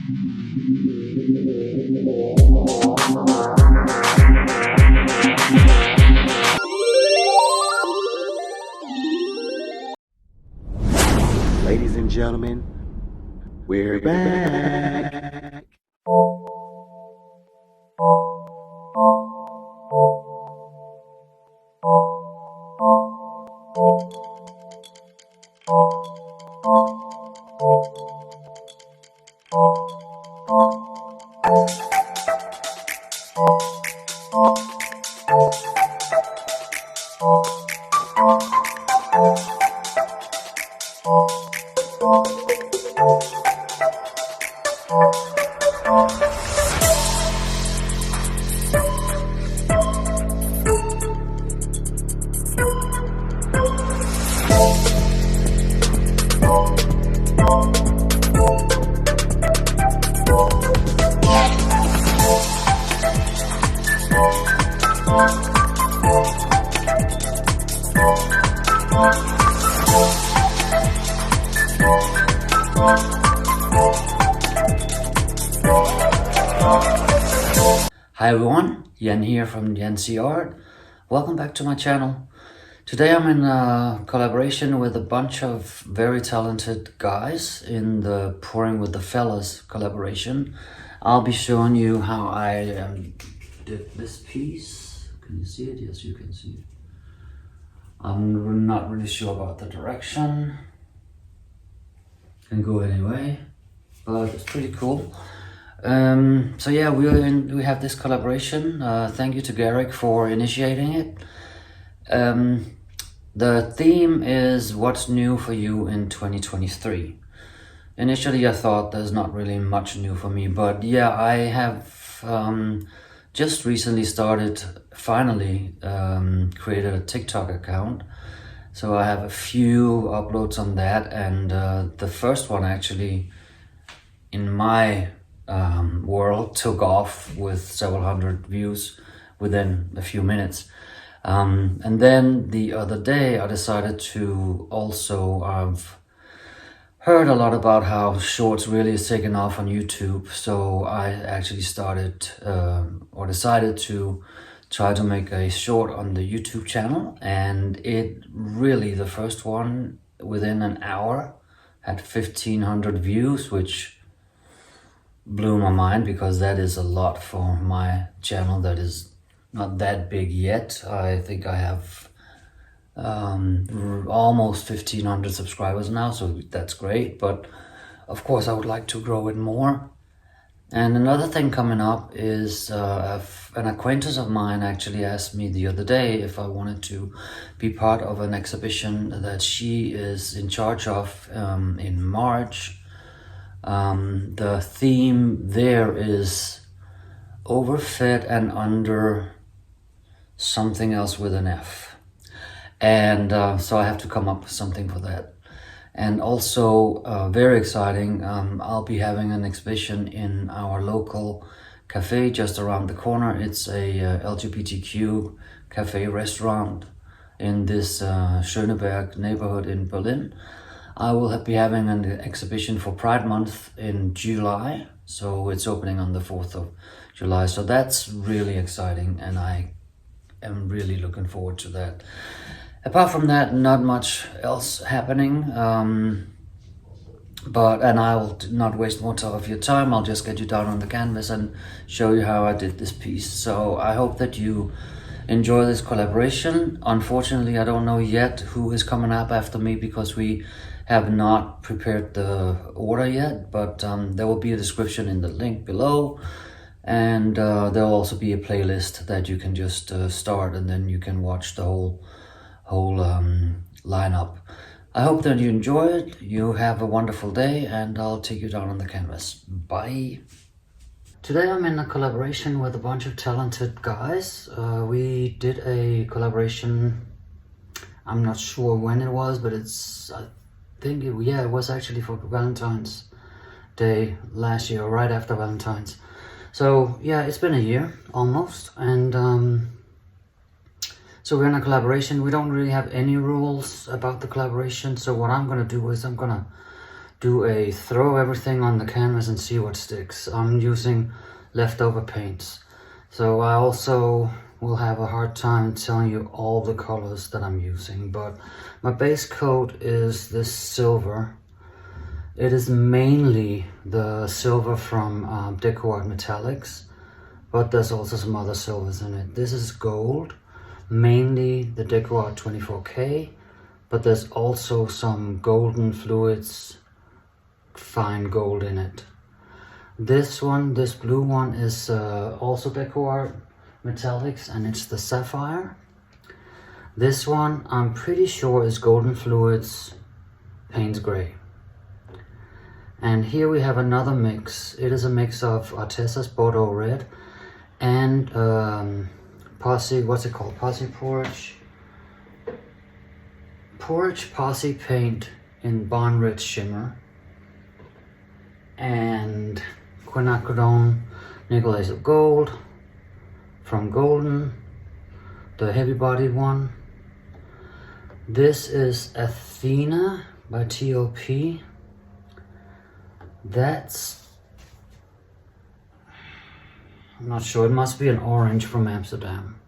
Ladies and gentlemen, we're back. Hi everyone, Jan here from Jan's Art. Welcome back to my channel. Today I'm in a collaboration with a bunch of very talented guys in the Pouring with the Fellas collaboration. I'll be showing you how I did this piece. Can you see it? Yes, you can see it. I'm not really sure about the direction. Can go anyway, but it's pretty cool. So yeah, we have this collaboration. Thank you to Garrick for initiating it. The theme is what's new for you in 2023. Initially I thought there's not really much new for me, but yeah, I have just recently finally created a TikTok account. So I have a few uploads on that, and the first one actually in my world took off with several hundred views within a few minutes. And then the other day I decided to also, I've heard a lot about how shorts really is taking off on YouTube. So I actually decided to try to make a short on the YouTube channel. And it really, the first one within an hour had 1,500 views, which blew my mind because that is a lot for my channel that is not that big yet. I think I have almost 1,500 subscribers now, so that's great, but of course I would like to grow it more. And another thing coming up is an acquaintance of mine actually asked me the other day if I wanted to be part of an exhibition that she is in charge of in March. The theme there is overfed and under something else with an F. And so I have to come up with something for that. And also, very exciting, I'll be having an exhibition in our local cafe just around the corner. It's a LGBTQ cafe restaurant in this Schöneberg neighborhood in Berlin. I will be having an exhibition for Pride Month in July, so it's opening on the 4th of July. So that's really exciting, and I am really looking forward to that. Apart from that, not much else happening, and I will not waste more of your time. I'll just get you down on the canvas and show you how I did this piece. So I hope that you enjoy this collaboration. Unfortunately, I don't know yet who is coming up after me because we have not prepared the order yet, but there will be a description in the link below, and there will also be a playlist that you can just start, and then you can watch the whole lineup. I hope that you enjoy it. You have a wonderful day, and I'll take you down on the canvas. Bye. Today I'm in a collaboration with a bunch of talented guys. We did a collaboration, I'm not sure when it was, but it was actually for Valentine's Day last year, right after Valentine's. So yeah, it's been a year almost, and so we're in a collaboration. We don't really have any rules about the collaboration, so what I'm gonna do is I'm gonna do a throw everything on the canvas and see what sticks. I'm using leftover paints, so I also will have a hard time telling you all the colors that I'm using, but my base coat is this silver. It is mainly the silver from DecoArt Metallics, but there's also some other silvers in it. This is gold, mainly the DecoArt 24K, but there's also some golden fluids, fine gold in it. This one, this blue one, is also DecoArt Metallics, and it's the sapphire. This one I'm pretty sure is golden fluids, Payne's gray. And here we have another mix. It is a mix of Artessa's Bordeaux red and Posse, what's it called? Posse Porch Posse paint in Barn Red shimmer, and Quinacridone Nickel Ace of Gold from Golden, the heavy bodied one. This is Athena by TOP. That's, I'm not sure, it must be an orange from Amsterdam.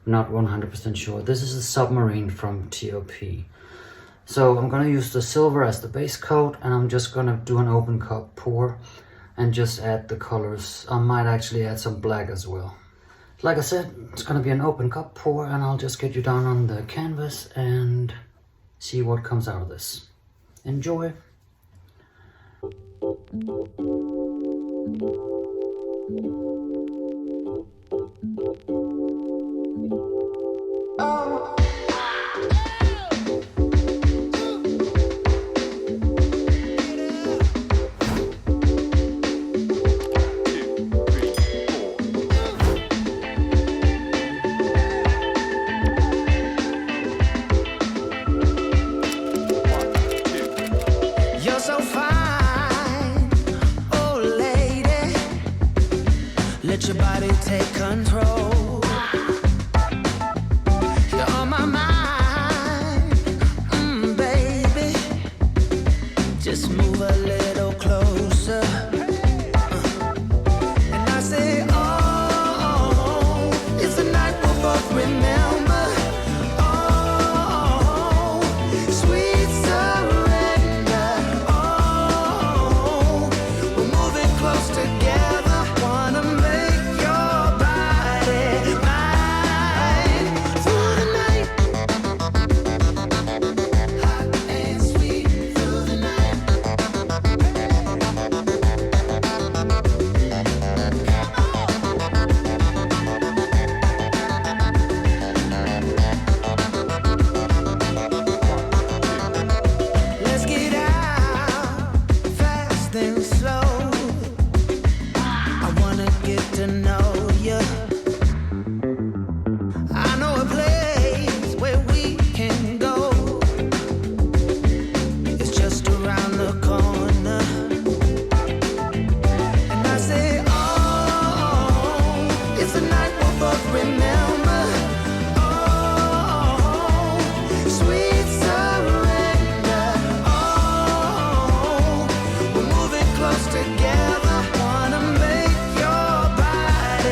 Not 100% sure. This is a Submarine from TOP. So I'm gonna use the silver as the base coat, and I'm just gonna do an open cup pour and just add the colors. I might actually add some black as well. Like I said, it's gonna be an open cup pour, and I'll just get you down on the canvas and see what comes out of this. Enjoy. Let your body take control. You're on my mind, baby. Just move a little closer. And I say, oh, it's a night we'll both remember. Oh, sweet surrender. Oh, we're moving close together. Wanna make your body mine through the night. Hot and sweet through the night. Let's get out, fast and slow. I wanna get to know you. I know a place where we can go. It's just around the corner. And I say, oh, it's a night we'll both remember. Oh, sweet surrender. Oh, we're moving close together. Wanna make your body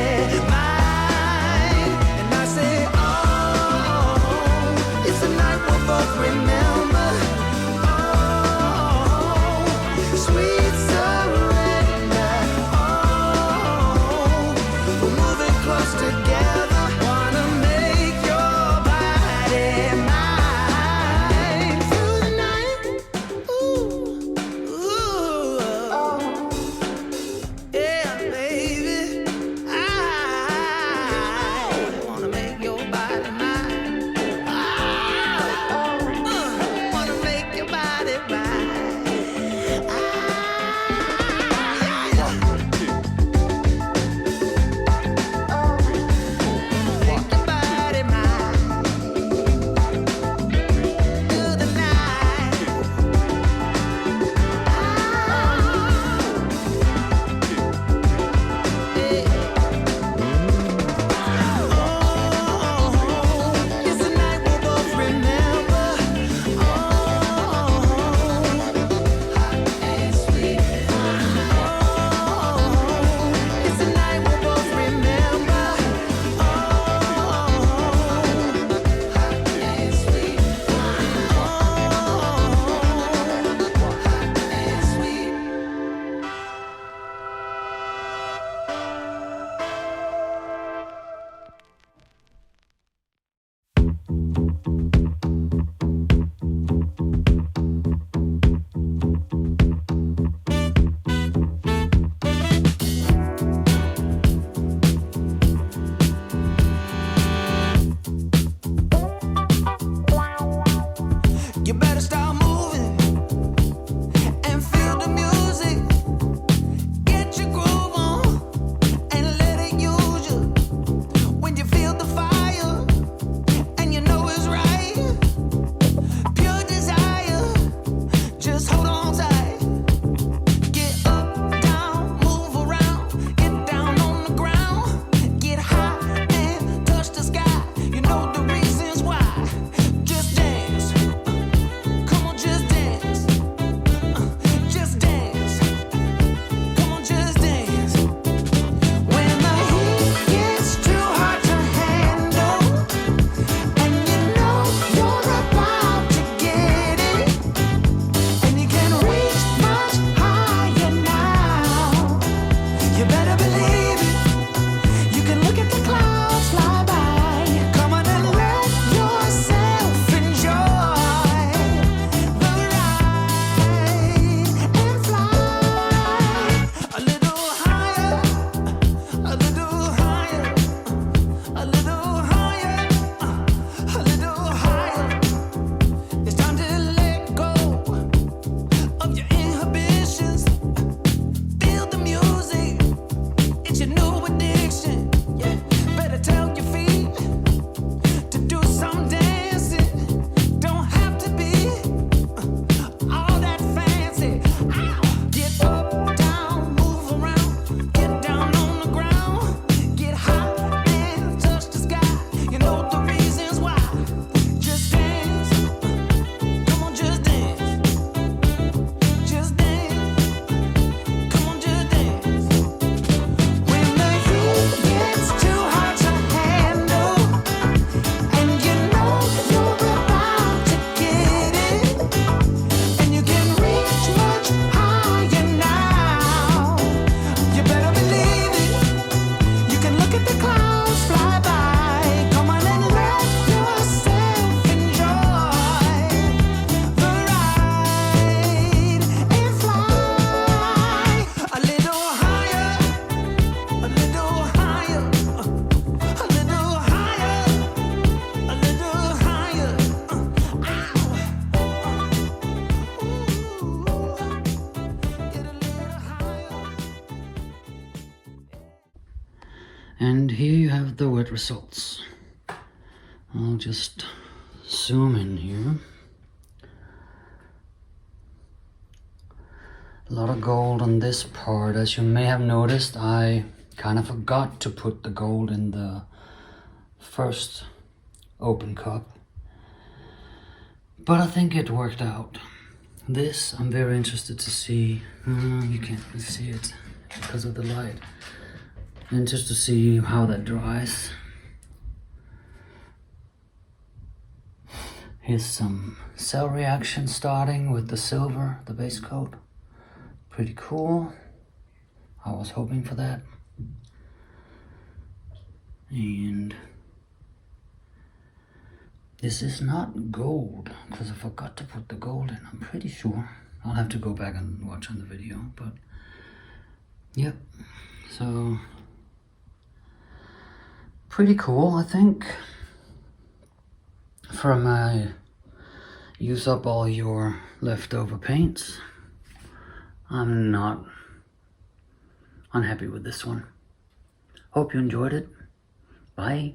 And here you have the wet results. I'll just zoom in here. A lot of gold on this part. As you may have noticed, I kind of forgot to put the gold in the first open cup. But I think it worked out. This, I'm very interested to see. You can't really see it because of the light. And just to see how that dries. Here's some cell reaction starting with the silver, the base coat. Pretty cool. I was hoping for that. And this is not gold because I forgot to put the gold in, I'm pretty sure. I'll have to go back and watch on the video, but yep. So pretty cool, I think. From use up all your leftover paints. I'm not unhappy with this one. Hope you enjoyed it. Bye.